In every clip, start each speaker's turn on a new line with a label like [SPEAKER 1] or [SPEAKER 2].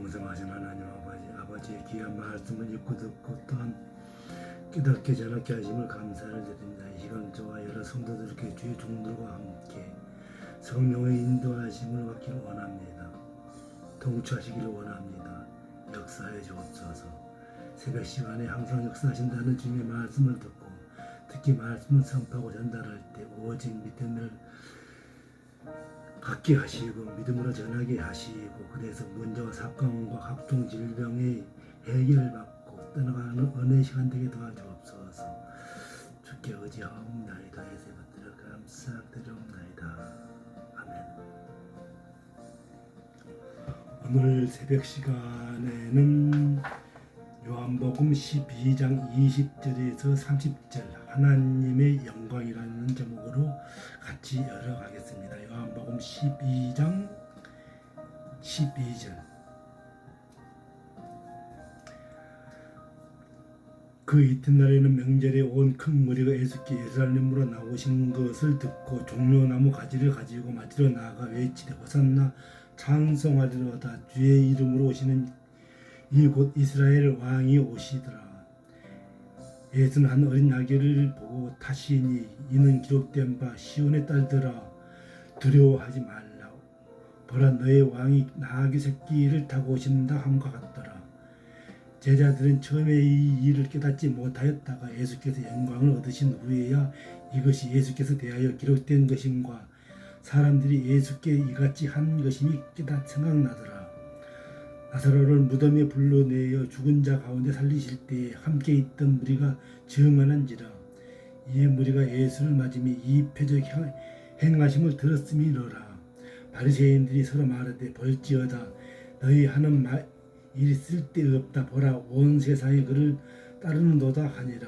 [SPEAKER 1] 공성하신 하나님 아버지의 귀한 말씀을 읽고 듣고 또한 깨닫게 전하게 하심을 감사를 드립니다. 이 시간 저와 여러 성도들께 주의 종들과 함께 성령의 인도하심을 받기를 원합니다. 통치하시기를 원합니다. 역사해 주옵소서. 새벽 시간에 항상 역사하신다는 주님의 말씀을 듣고 특히 말씀을 선포하고 전달할 때 오직 믿음을 갖게 하시고 믿음으로 전하게 하시고 그래서 문제와 사건과 각종 질병의 해결받고 떠나가는 은혜의 시간 되게 도와주옵소서. 주께 의지하옵나이다. 예수님을 감사드리옵나이다. 아멘. 오늘 새벽 시간에는 요한복음 12장 20절에서 30절 하나님의 영광이라는 제목으로 같이 열어가겠습니다. 요한복음 12장 12절. 그 이튿날에는 명절에 온 큰 무리가 예수께 예루살렘으로 나오신 것을 듣고 종려나무 가지를 가지고 맞으러 나아가 외치되 호산나 찬송하리로다. 주의 이름으로 오시는 이 곧 이스라엘 왕이 오시더라. 예수는 한 어린 나귀를 보고 타시니 이는 기록된 바 시온의 딸들아 두려워하지 말라. 보라 너의 왕이 나귀 새끼를 타고 오신다 함과 같더라. 제자들은 처음에 이 일을 깨닫지 못하였다가 예수께서 영광을 얻으신 후에야 이것이 예수께서 대하여 기록된 것임과 사람들이 예수께 이같이 한 것임이 깨닫 생각나더라. 나사로를 무덤에 불러내어 죽은 자 가운데 살리실 때에 함께 있던 무리가 증언한지라. 이에 무리가 예수를 맞으며 이 표적 행하심을 들었음이로라. 바리새인들이 서로 말하되 볼지어다 너희 하는 일이 쓸데없다. 보라 온 세상이 그를 따르는도다 하니라.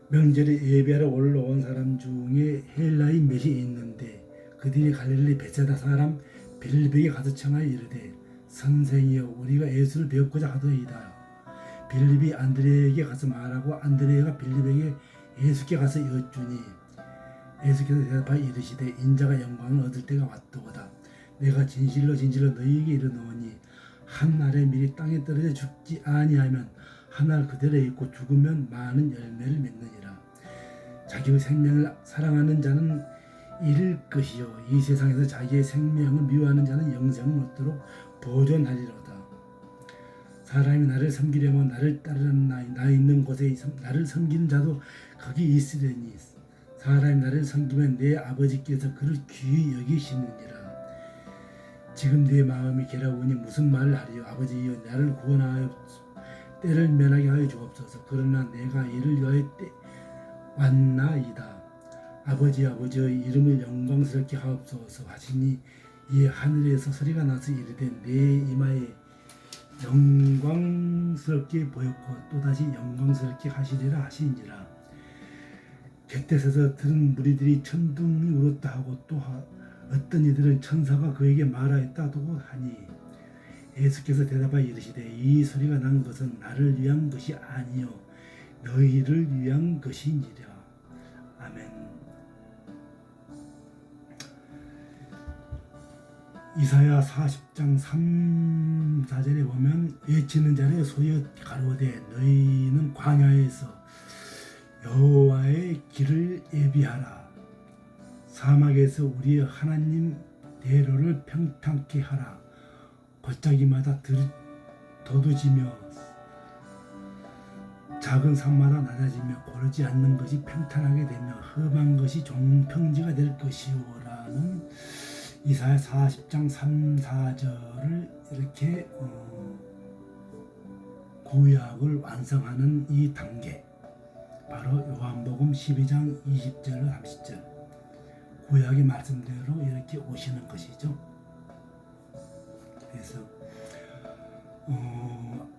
[SPEAKER 1] 명절에 예배하러 올라온 사람 중에 헬라인 몇이 있는데 그들이 갈릴리 베세다 사람 빌립에게 가서 청하여 이르되 선생이여 우리가 예수를 배우고자 하더이다. 빌립이 안드레에게 가서 말하고 안드레가 빌립에게 예수께 가서 여쭈니 예수께서 대답하여 이르시되 인자가 영광을 얻을 때가 왔도다. 내가 진실로 너희에게 이르노니 한 알의 밀이 땅에 떨어져 죽지 아니하면 한 알 그대로 있고 죽으면 많은 열매를 맺느니라. 자기의 생명을 사랑하는 자는 잃을 것이요 이 세상에서 자기의 생명을 미워하는 자는 영생을 얻도록 보존하리로다. 사람이 나를 섬기려면 나를 따르는 나 있는 곳에 나를 섬기는 자도 거기 있으려니 사람이 나를 섬기면 내 아버지께서 그를 귀히 여기시느니라. 지금 내 마음이 괴로우니 무슨 말을 하리요. 아버지여 나를 구원하여 때를 면하게 하여 주옵소서. 그러나 내가 이를 위하여 왔나이다. 아버지의 이름을 영광스럽게 하옵소서 하시니 이에 하늘에서 소리가 나서 이르되 내 이마에 영광스럽게 보였고 또다시 영광스럽게 하시리라 하시니라. 곁에 서서 들은 무리들이 천둥이 울었다 하고 또 어떤 이들은 천사가 그에게 말하였다고 하니 예수께서 대답하여 이르시되 이 소리가 난 것은 나를 위한 것이 아니요 너희를 위한 것이니라. 아멘. 이사야 40장 3, 4절에 보면 외치는 자를 소여 가로되 너희는 광야에서 여호와의 길을 예비하라. 사막에서 우리의 하나님 대로를 평탄케 하라. 골짜기마다 도두지며 작은 산마다 낮아지며 고르지 않는 것이 평탄하게 되며 험한 것이 종평지가 될 것이오라는 이사야 40장 3, 4절을 이렇게 구약을 완성하는 이 단계, 바로 요한복음 12장 20절 30절 구약의 말씀대로 이렇게 오시는 것이죠. 그래서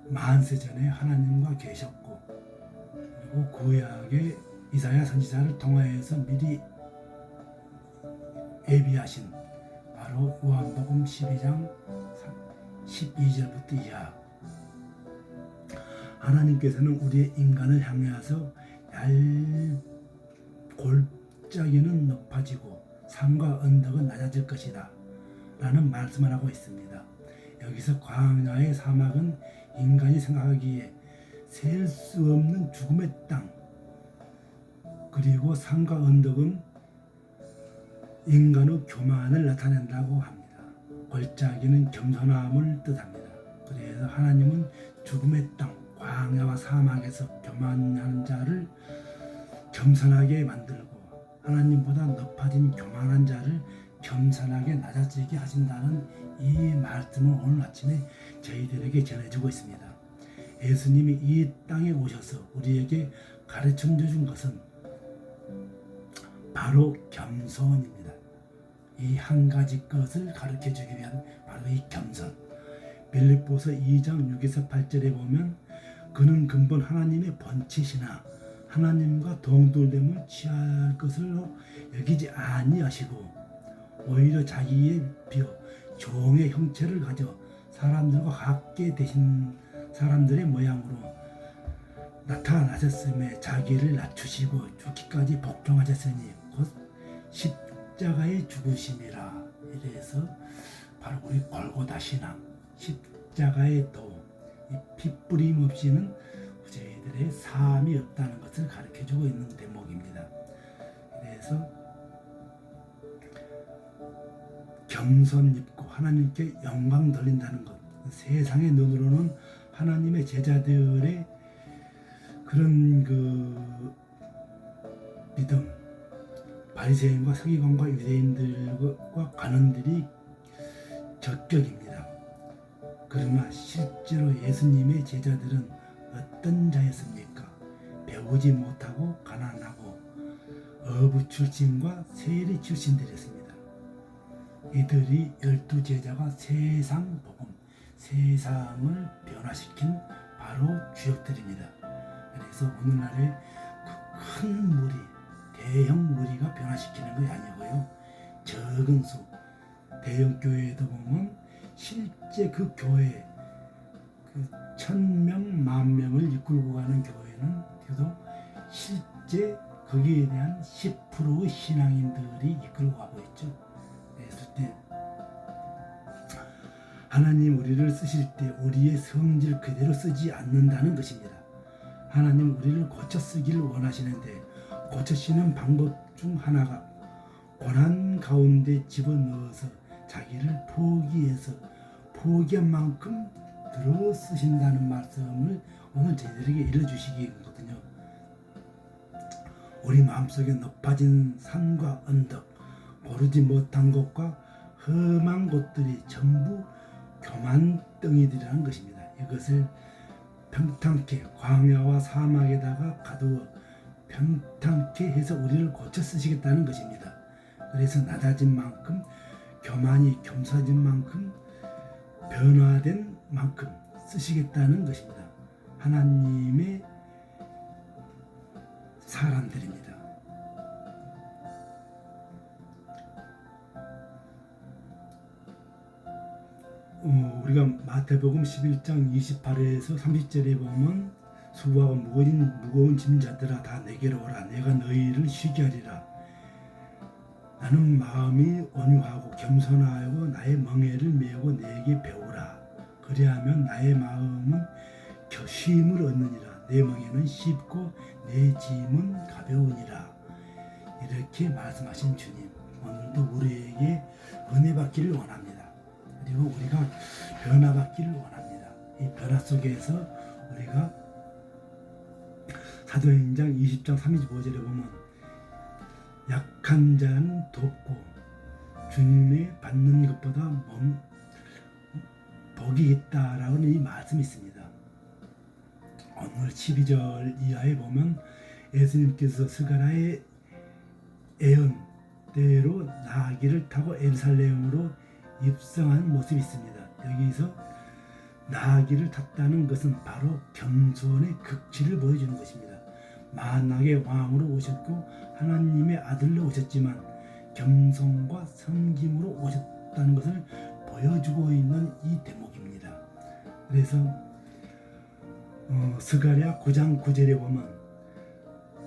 [SPEAKER 1] 만세전에 하나님과 계셨고 그리고 구약의 이사야 선지자를 통하여서 미리 예비하신 바로 요한복음 12장 12절부터 이하. 하나님께서는 우리의 인간을 향하여서 골짜기는 높아지고 산과 언덕은 낮아질 것이다 라는 말씀을 하고 있습니다. 여기서 광야의 사막은 인간이 생각하기에 셀 수 없는 죽음의 땅, 그리고 산과 언덕은 인간의 교만을 나타낸다고 합니다. 골짜기는 겸손함을 뜻합니다. 그래서 하나님은 죽음의 땅, 광야와 사막에서 교만한 자를 겸손하게 만들고 하나님보다 높아진 교만한 자를 겸손하게 낮아지게 하신다는 이 말씀을 오늘 아침에 저희들에게 전해주고 있습니다. 예수님이 이 땅에 오셔서 우리에게 가르쳐 준 것은 바로 겸손입니다. 이 한 가지 것을 가르쳐 주기 위한 바로 이 겸손. 빌립보서 2장 6에서 8절에 보면 그는 근본 하나님의 번치시나 하나님과 동떨됨을 취할 것으로 여기지 아니하시고 오히려 자기의 비어 종의 형체를 가져 사람들과 같게 되신 사람들의 모양으로 나타나셨음에 자기를 낮추시고 죽기까지 복종하셨으니 곧 십자가의 죽으심이라. 이래서 바로 우리 골고다 신앙, 십자가의 도, 이 핏부림 없이는 저희들의 삶이 없다는 것을 가르쳐주고 있는 대목입니다. 그래서 겸손 입고 하나님께 영광 돌린다는 것, 세상의 눈으로는 하나님의 제자들의 그런 믿음, 바리새인과 서기관과 유대인들과 관원들이 적격입니다. 그러나 실제로 예수님의 제자들은 어떤 자였습니까? 배우지 못하고 가난하고 어부 출신과 세리 출신들이었습니다. 이들이 12제자가 세상 복음, 세상을 변화시킨 바로 주역들입니다. 그래서 오늘날의 그 큰 무리, 대형 무리가 변화시키는 것이 아니고요. 적은 수, 대형 교회에도 보면 실제 그 교회, 그 1000명, 10,000명을 이끌고 가는 교회는 그래도 실제 거기에 대한 10%의 신앙인들이 이끌고 가고 있죠. 그랬을 때 하나님 우리를 쓰실 때 우리의 성질 그대로 쓰지 않는다는 것입니다. 하나님 우리를 고쳐 쓰기를 원하시는데 고쳐 쓰는 방법 중 하나가 고난 가운데 집어넣어서 자기를 포기해서 포기한 만큼 들어 쓰신다는 말씀을 오늘 저희들에게 일러주시기거든요. 우리 마음속에 높아진 산과 언덕, 고르지 못한 곳과 험한 곳들이 전부 교만덩이들이라는 것입니다. 이것을 평탄케 광야와 사막에다가 가두어 평탄케 해서 우리를 고쳐 쓰시겠다는 것입니다. 그래서 낮아진 만큼 교만이 겸손해진 만큼 변화된 만큼 쓰시겠다는 것입니다. 하나님의 사람들입니다. 우리가 마태복음 11장 28에서 30절에 보면 수고하고 무거운 짐자들아 다 내게로 오라. 내가 너희를 쉬게 하리라. 나는 마음이 온유하고 겸손하고 나의 멍에를 메고 내게 배우라. 그리하면 나의 마음은 쉼을 얻느니라. 내 멍에는 쉽고 내 짐은 가벼우니라. 이렇게 말씀하신 주님, 오늘도 우리에게 은혜 받기를 원합니다. 그리고 우리가 변화받기를 원합니다. 이 변화 속에서 우리가 사도행전 20장 35절에 보면 약한 자는 돕고 주님의 받는 것보다 복이 있다라는 이 말씀이 있습니다. 오늘 12절 이하에 보면 예수님께서 스가랴의 예언대로 나귀를 타고 예루살렘으로 입성한 모습이 있습니다. 여기서 나귀를 탔다는 것은 바로 겸손의 극치를 보여주는 것입니다. 만왕의 왕으로 오셨고 하나님의 아들로 오셨지만 겸손과 섬김으로 오셨다는 것을 보여주고 있는 이 대목입니다. 그래서 스가랴 9장 9절에 보면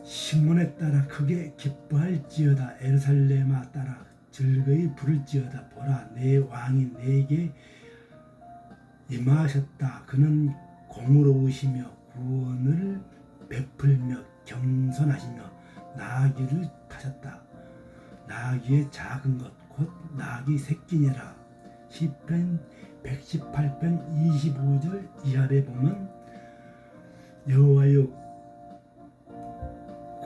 [SPEAKER 1] 신문에 따라 크게 기뻐할지어다. 에루살렘아 따라 즐거이 부를지어다. 보라 내 왕이 내게 임하셨다. 그는 공의로우시며 구원을 베풀며 겸손하시며 나귀를 타셨다. 나귀의 작은 것 곧 나귀 새끼니라. 시편 118편 25절 이하에 보면 여호와여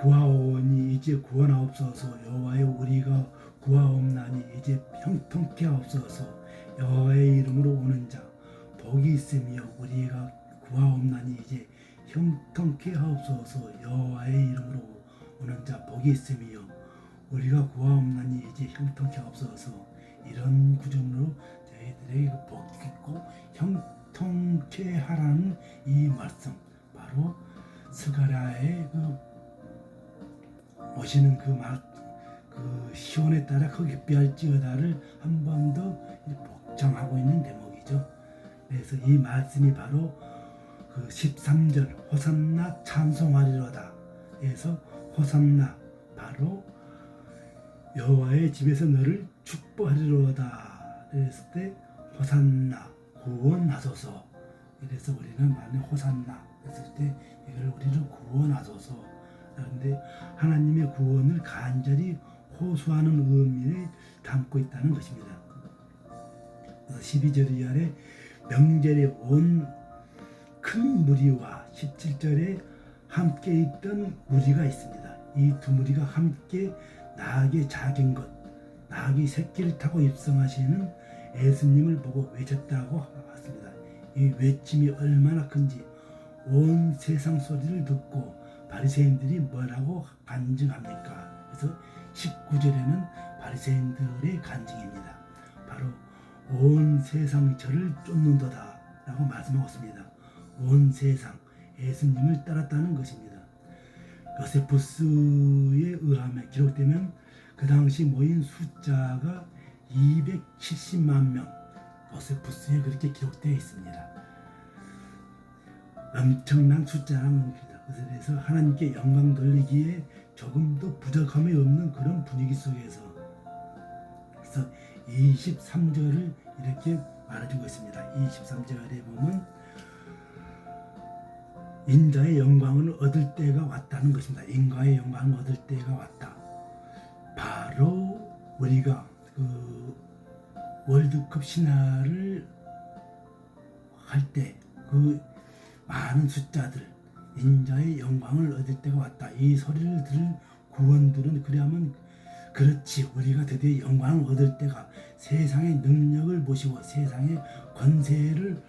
[SPEAKER 1] 구하오니 이제 구원하옵소서. 여호와여 우리가 구하옵나니 이제 형통케 하옵소서. 여호와의 이름으로 오는 자 복이 있으며 우리가 구하옵나니 이제 형통케 하옵소서. 여호와의 이름으로 오는 자 복이 있으며 우리가 구하옵나니 이제 형통케 하옵소서. 이런 구절로 저희들에게 복 있고 형통케 하라는 이 말씀, 바로 스가랴의 오시는 그 시온에 따라 거기 비할지어다를 한 번 더 복장하고 있는 대목이죠. 그래서 이 말씀이 바로 그 13절 호산나 찬송하리로다. 그래서 호산나 바로 여호와의 집에서 너를 축복하리로다. 그랬을 때 호산나 구원하소서. 그래서 우리는 많이 호산나 했을 때 이걸 우리를 구원하소서. 그런데 하나님의 구원을 간절히 호소하는 의미를 담고 있다는 것입니다. 12절 이하에 명절에 온 큰 무리와 17절에 함께 있던 무리가 있습니다. 이 두 무리가 함께 나귀의 작은 것, 나귀 새끼를 타고 입성하시는 예수님을 보고 외쳤다고 했습니다. 이 외침이 얼마나 큰지 온 세상 소리를 듣고 바리새인들이 뭐라고 간증합니까? 그래서 19절에는 바리새인들의 간증입니다. 바로 온 세상 저를 쫓는도다 라고 말씀하고 있습니다. 온 세상 예수님을 따랐다는 것입니다. 요세푸스에 의하면 기록되면 그 당시 모인 숫자가 270만 명, 요세푸스에 그렇게 기록되어 있습니다. 엄청난 숫자라는 겁니다. 그래서 하나님께 영광 돌리기에 조금도 부족함이 없는 그런 분위기 속에서, 그래서 23절을 이렇게 말해주고 있습니다. 23절에 보면 인자의 영광을 얻을 때가 왔다는 것입니다. 인과의 영광을 얻을 때가 왔다. 바로 우리가 그 월드컵 신화를 할 때 그 많은 숫자들 인자의 영광을 얻을 때가 왔다. 이 소리를 들은 구원들은 그래야만 그렇지 우리가 드디어 영광을 얻을 때가, 세상의 능력을 보시고 세상의 권세를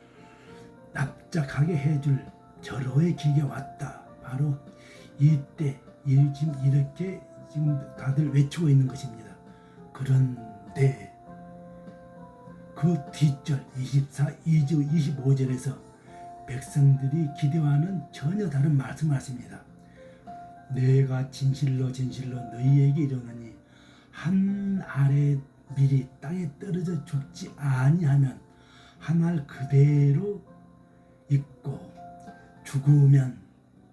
[SPEAKER 1] 납작하게 해줄 절호의 기회가 왔다. 바로 이때 지금 이렇게 지금 다들 외치고 있는 것입니다. 그런데 그 뒷절 25절에서 백성들이 기대와는 전혀 다른 말씀을 하십니다. 내가 진실로 진실로 너희에게 이르노니 한 알의 밀이 땅에 떨어져 죽지 아니하면 한 알 그대로 있고 죽으면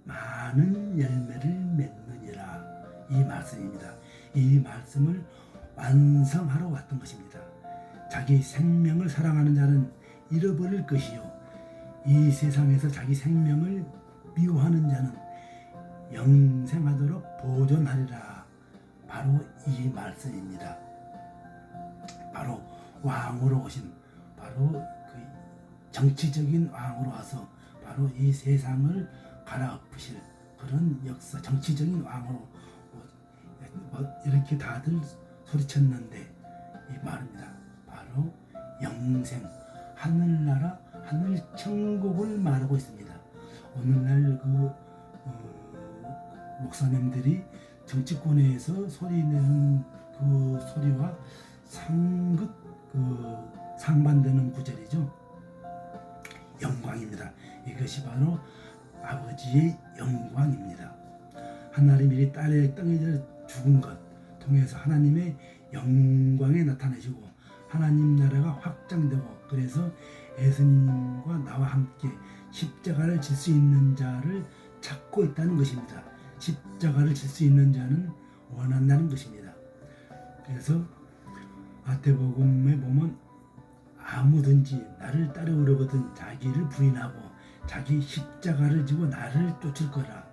[SPEAKER 1] 많은 열매를 맺느니라. 이 말씀입니다. 이 말씀을 완성하러 왔던 것입니다. 자기 생명을 사랑하는 자는 잃어버릴 것이요 이 세상에서 자기 생명을 미워하는 자는 영생하도록 보존하리라. 바로 이 말씀입니다. 바로 왕으로 오신, 바로 그 정치적인 왕으로 와서 바로 이 세상을 갈아엎으실 그런 역사, 정치적인 왕으로 이렇게 다들 소리쳤는데 이 말입니다. 바로 영생, 하늘나라, 하늘 천국을 말하고 있습니다. 오늘날 목사님들이 정치권에서 소리내는 그 소리와 상반되는 구절이죠. 영광입니다. 이것이 바로 아버지의 영광입니다. 하나님 미리 땅에 죽은 것 통해서 하나님의 영광에 나타내시고 하나님 나라가 확장되고, 그래서 예수님과 나와 함께 십자가를 질 수 있는 자를 찾고 있다는 것입니다. 십자가를 질 수 있는 자는 원한다는 것입니다. 그래서 마태복음에 보면 아무든지 나를 따르려거든 자기를 부인하고 자기 십자가를 지고 나를 쫓을 거라.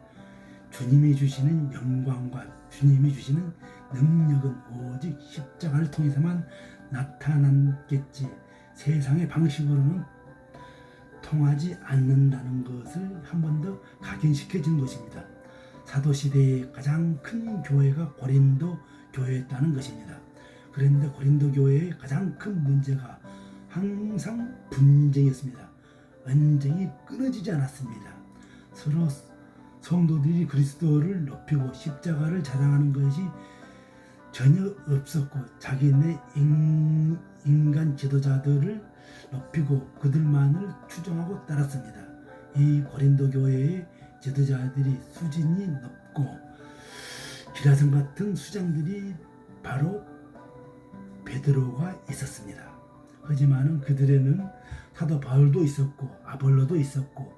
[SPEAKER 1] 주님이 주시는 영광과 주님이 주시는 능력은 오직 십자가를 통해서만 나타났겠지 세상의 방식으로는 통하지 않는다는 것을 한 번 더 각인시켜 준 것입니다. 사도시대의 가장 큰 교회가 고린도 교회였다는 것입니다. 그런데 고린도 교회의 가장 큰 문제가 항상 분쟁이었습니다. 언쟁이 끊어지지 않았습니다. 서로 성도들이 그리스도를 높이고 십자가를 자랑하는 것이 전혀 없었고 자기네 인간 지도자들을 높이고 그들만을 추종하고 따랐습니다. 이 고린도 교회의 지도자들이 수준이 높고 기라성 같은 수장들이 바로 베드로가 있었습니다. 하지만 그들에는 사도 바울도 있었고 아볼로도 있었고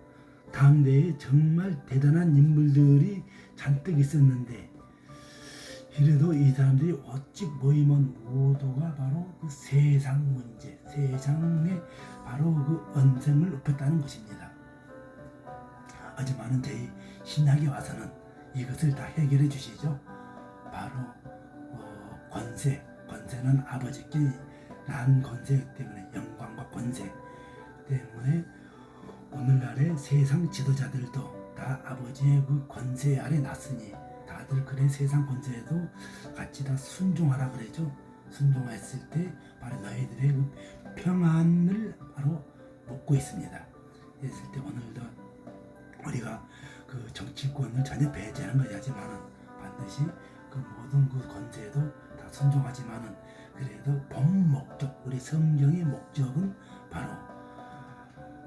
[SPEAKER 1] 당대에 정말 대단한 인물들이 잔뜩 있었는데 이래도 이 사람들이 어찌 모이면 모두가 바로 그 세상 문제, 세상에 바로 그 언생을 높였다는 것입니다. 하지만은 저희 신약에 와서는 이것을 다 해결해 주시죠. 바로 권세는 아버지께 난 권세 때문에 영광과 권세 때문에 오늘날의 세상 지도자들도 다 아버지의 그 권세 아래 났으니 다들 그래 세상 권세에도 같이 다 순종하라 그러죠. 순종했을 때 바로 너희들의 그 평안을 바로 먹고 있습니다. 했을 때 오늘도 우리가 그 정치권을 전혀 배제하는 것이 하지만은 반드시 그 모든 그 권세에도 다 순종하지만은 그래도 본 목적 우리 성경의 목적은 바로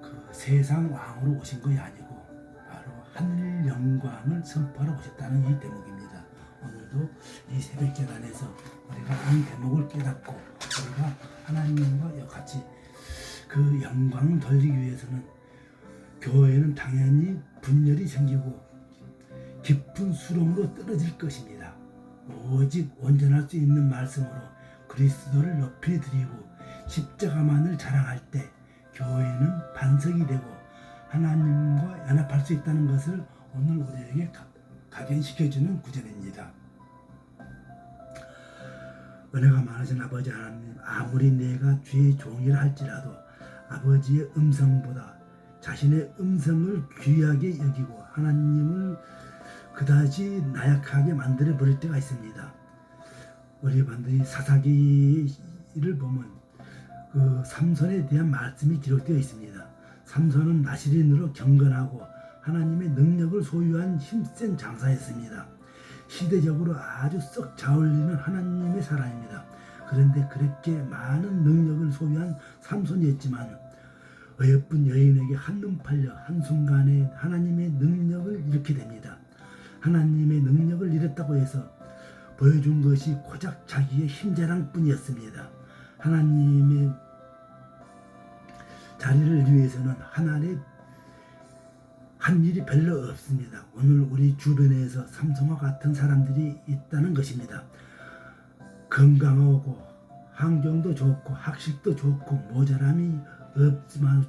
[SPEAKER 1] 그 세상 왕으로 오신 것이 아니고 바로 하늘 영광을 선포하러 오셨다는 이 대목입니다. 오늘도 이 새벽 재단에서 우리가 이 대목을 깨닫고 우리가 하나님과 같이 그 영광을 돌리기 위해서는 교회는 당연히 분열이 생기고 깊은 수렁으로 떨어질 것입니다. 오직 온전할 수 있는 말씀으로 그리스도를 높이 드리고 십자가만을 자랑할 때 교회는 반석이 되고 하나님과 연합할 수 있다는 것을 오늘 우리에게 각인시켜주는 구절입니다. 은혜가 많으신 아버지 하나님, 아무리 내가 주의 종이라 할지라도 아버지의 음성보다 자신의 음성을 귀하게 여기고 하나님을 그다지 나약하게 만들어 버릴 때가 있습니다. 우리 반드시 사사기를 보면 그 삼손에 대한 말씀이 기록되어 있습니다. 삼손은 나시린으로 경건하고 하나님의 능력을 소유한 힘센 장사였습니다. 시대적으로 아주 썩 자울리는 하나님의 사람입니다. 그런데 그렇게 많은 능력을 소유한 삼손이었지만 어여쁜 여인에게 한눈 팔려 한순간에 하나님의 능력을 잃게 됩니다. 하나님의 능력을 잃었다고 해서 보여준 것이 고작 자기의 힘자랑뿐이었습니다. 하나님의 자리를 위해서는 하나님의 한 일이 별로 없습니다. 오늘 우리 주변에서 삼손과 같은 사람들이 있다는 것입니다. 건강하고 환경도 좋고 학식도 좋고 모자람이 없지만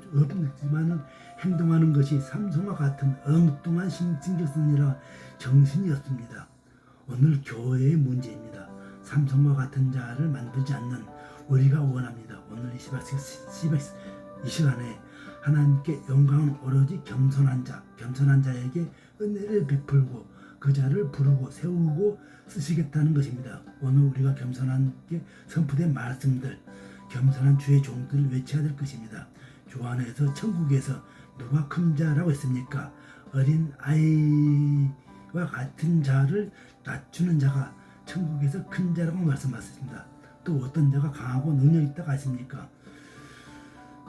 [SPEAKER 1] 행동하는 것이 삼손과 같은 엉뚱한 신경쓰느라 정신이 없습니다. 오늘 교회의 문제입니다. 삼손과 같은 자를 만들지 않는 우리가 원합니다. 오늘 이 시간에 하나님께 영광은 오로지 겸손한 자에게 은혜를 베풀고 그 자를 부르고 세우고 쓰시겠다는 것입니다. 오늘 우리가 겸손하게 선포된 말씀들, 겸손한 주의 종들을 외쳐야 될 것입니다. 주 안에서 천국에서 누가 큰 자라고 했습니까? 어린 아이와 같은 자를 낮추는 자가 천국에서 큰 자라고 말씀하셨습니다. 또 어떤 자가 강하고 능력 있다고 하십니까?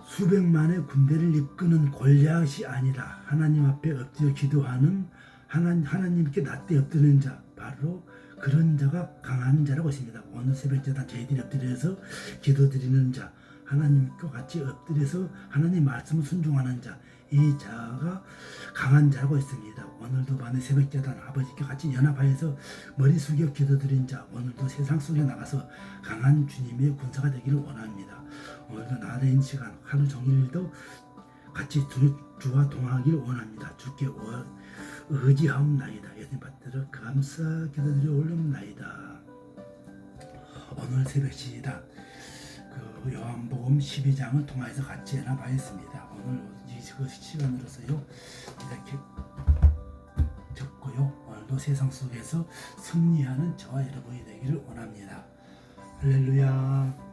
[SPEAKER 1] 수백만의 군대를 이끄는 골리앗이 아니라 하나님 앞에 엎드려 기도하는 하나님께 낮게 엎드리는 자, 바로 그런 자가 강한 자라고 했습니다. 오늘 새벽제단 저희들이 엎드려서 기도드리는 자, 하나님과 같이 엎드려서 하나님 말씀을 순종하는 자, 이 자가 강한 자라고 했습니다. 오늘도 밤에 새벽제단 아버지께 같이 연합하여서 머리 숙여 기도드린 자 오늘도 세상 속에 나가서 강한 주님의 군사가 되기를 원합니다. 오늘도 나된 시간 하루 종일도 같이 주와 동행하기를 원합니다. 주께 의지하옵나이다. 예수님 받들어 감사 기도드려 올려옵나이다. 오늘 새벽 시단 그 요한복음 12장을 통해서 같이 연합하였습니다. 오늘 이 시간으로서요 이렇게 적고요. 오늘도 세상 속에서 승리하는 저와 여러분이 되기를 원합니다. 할렐루야.